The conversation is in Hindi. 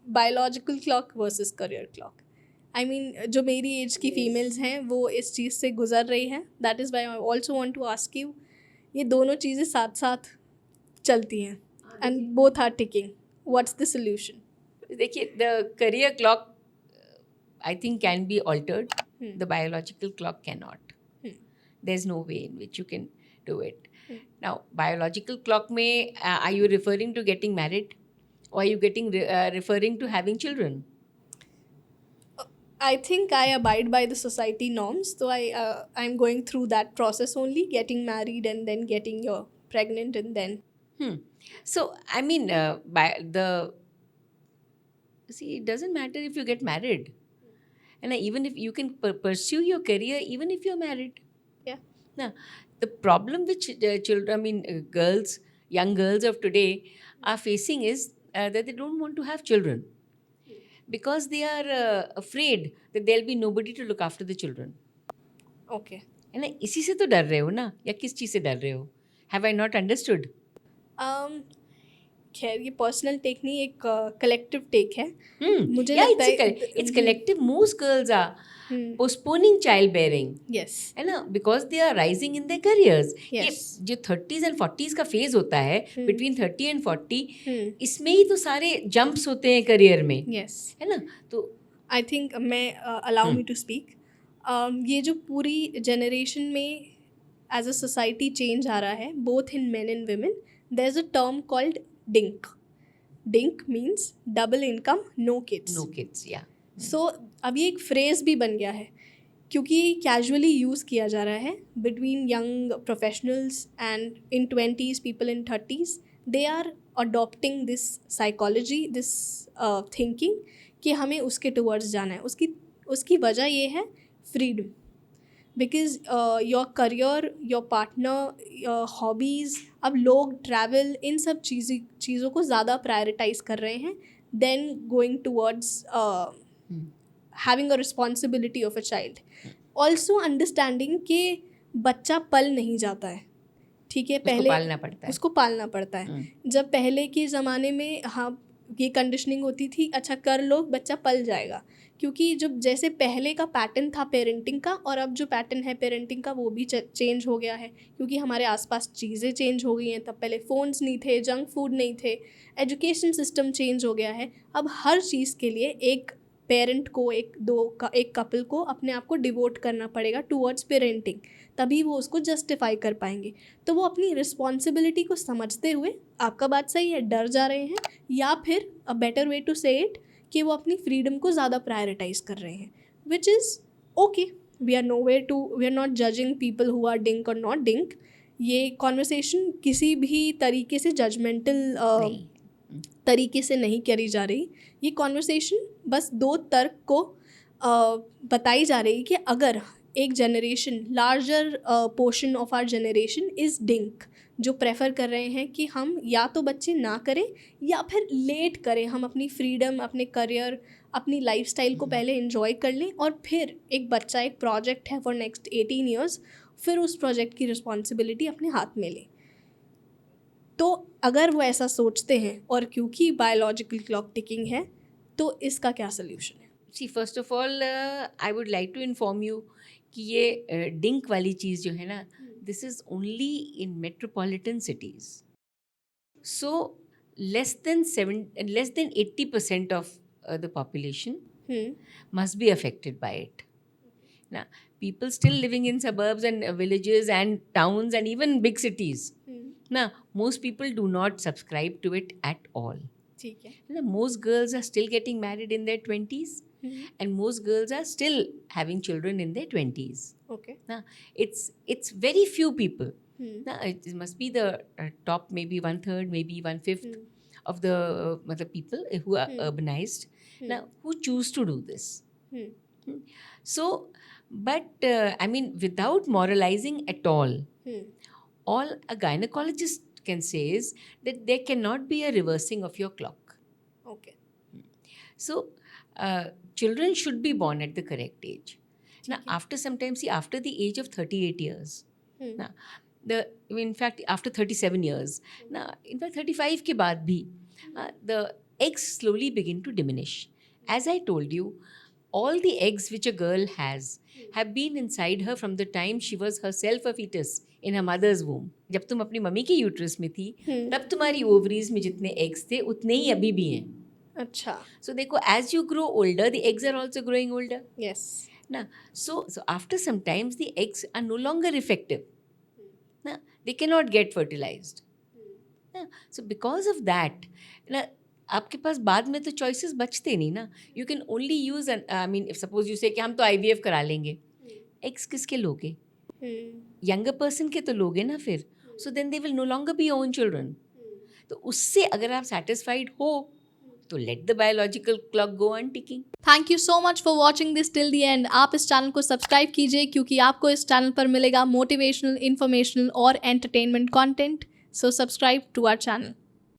Biological clock versus career clock. I mean जो मेरी एज की फीमेल्स हैं वो इस चीज़ से गुजर रही हैं. That is why I also want to ask you, ये दोनों चीज़ें साथ साथ चलती हैं and both are ticking. What's the solution? देखिए, the career clock I think can be altered. The biological clock cannot. There's no way in which you can do it. Now, biological clock may, are you referring to getting married, or are you referring to having children? I think I abide by the society norms, so I'm going through that process only, getting married and then getting pregnant and then. So I mean, see, it doesn't matter if you get married, and even if you can pursue your career even if you're married. Yeah. Now, the problem which children, I mean, young girls of today are facing is that they don't want to have children because they are afraid that there'll be nobody to look after the children. Okay. है ना, इसी से तो डर रहे हो ना, या किस चीज़ से डर रहे हो? Have I not understood? खैर ये पर्सनल टेक नहीं, एक कलेक्टिव टेक है. मुझे Yeah, लगता है it's collective. Most girls are postponing childbearing. Yes. है ना, because they are rising in their careers. Yes. ये जो 30s and 40s का फेज होता है, between 30 and 40, इसमें ही तो सारे जंप्स होते हैं करियर में. Yes. है ना, तो आई थिंक मैं अलाउ मी टू स्पीक. ये जो पूरी जनरेशन में एज अ सोसाइटी चेंज आ रहा है, both in men and women, there is a term called DINK. DINK means double income, no kids. या सो अब ये एक फ्रेज भी बन गया है क्योंकि कैजुअली यूज़ किया जा रहा है between young professionals and in 20s people in 30s. They are adopting this psychology, this thinking कि हमें उसके टुवर्ड्स जाना है. उसकी वजह ये है freedom. Because your career, your partner, your hobbies, अब लोग ट्रैवल, इन सब चीज़ों को ज़्यादा प्रायोरिटाइज कर रहे हैं then going towards having a responsibility of a child. Also understanding कि बच्चा पल नहीं जाता है. ठीक है, पहले उसको पालना पड़ता है. जब पहले के ज़माने में हाँ ये कंडीशनिंग होती थी, अच्छा कर लो बच्चा पल जाएगा, क्योंकि जब जैसे पहले का पैटर्न था पेरेंटिंग का और अब जो पैटर्न है पेरेंटिंग का वो भी चेंज हो गया है क्योंकि हमारे आसपास चीज़ें चेंज हो गई हैं. तब पहले फ़ोन्स नहीं थे, जंक फूड नहीं थे, एजुकेशन सिस्टम चेंज हो गया है. अब हर चीज़ के लिए एक पेरेंट को, एक कपल को अपने आप को डिवोट करना पड़ेगा टूवर्ड्स पेरेंटिंग, तभी वो उसको जस्टिफाई कर पाएंगे. तो वो अपनी रिस्पॉन्सिबिलिटी को समझते हुए, आपका बात सही है, डर जा रहे हैं, या फिर अ बेटर वे टू से इट कि वो अपनी फ्रीडम को ज़्यादा प्रायोरिटाइज कर रहे हैं, which is okay. We are not judging people who are DINK और नॉट डिंक. ये कॉन्वर्सेशन किसी भी तरीके से जजमेंटल तरीके से नहीं करी जा रही. ये कॉन्वर्सेशन बस दो तर्क को बताई जा रही कि अगर एक generation, larger portion of our generation is drink, जो प्रेफर कर रहे हैं कि हम या तो बच्चे ना करें या फिर लेट करें, हम अपनी फ्रीडम, अपने करियर, अपनी लाइफस्टाइल को पहले एंजॉय कर लें और फिर एक बच्चा एक प्रोजेक्ट है फॉर नेक्स्ट 18 ईयर्स, फिर उस प्रोजेक्ट की रिस्पॉन्सिबिलिटी अपने हाथ में लें. तो अगर वो ऐसा सोचते हैं और क्योंकि बायोलॉजिकल क्लॉक टिकिंग है, तो इसका क्या सोल्यूशन है? See, first of all I would like to inform you कि ये डिंक वाली चीज़ जो है ना, this is only in metropolitan cities. So less than 80% of the population must be affected by it. Now, people still living in suburbs and villages and towns and even big cities. Now, most people do not subscribe to it at all. ठीक है. Now, most girls are still getting married in their 20s, and most girls are still having children in their 20s. Okay. Now, it's very few people. Now, it must be the top, maybe 1/3, maybe 1/5 of the people who are urbanized. Now, who choose to do this? So, but I mean, without moralizing at all a gynecologist can say is that there cannot be a reversing of your clock. Okay. So, children should be born at the correct age. Now, after some time, see, after the age of 38 years, now, in fact, after 37 years, now, in fact, 35 के बाद भी, the eggs slowly begin to diminish. As I told you, all the eggs which a girl has have been inside her from the time she was herself a fetus in her mother's womb. जब तुम अपनी मम्मी के यूट्रस में थी तब तुम्हारी ओवरीज में जितने एग्स थे उतने ही अभी भी हैं. अच्छा. So देखो, as you grow older, the eggs are also growing older. Yes. Na? So after some times the eggs are no longer effective. Na? They cannot get fertilized. Na? So because of that, na, आपके पास बाद में तो choices बचते नहीं ना. You can only use if suppose you say कि हम तो IVF करा लेंगे, eggs किसके लोगे? Younger person के तो लोगे ना फिर. So then they will no longer be your own children. तो उससे अगर आप satisfied हो तो let the biological clock go on ticking. Thank you so much for watching this till the and. आप इस चैनल को सब्सक्राइब कीजिए क्योंकि आपको इस चैनल पर मिलेगा मोटिवेशनल, इन्फॉर्मेशनल और entertainment content. So subscribe to our channel.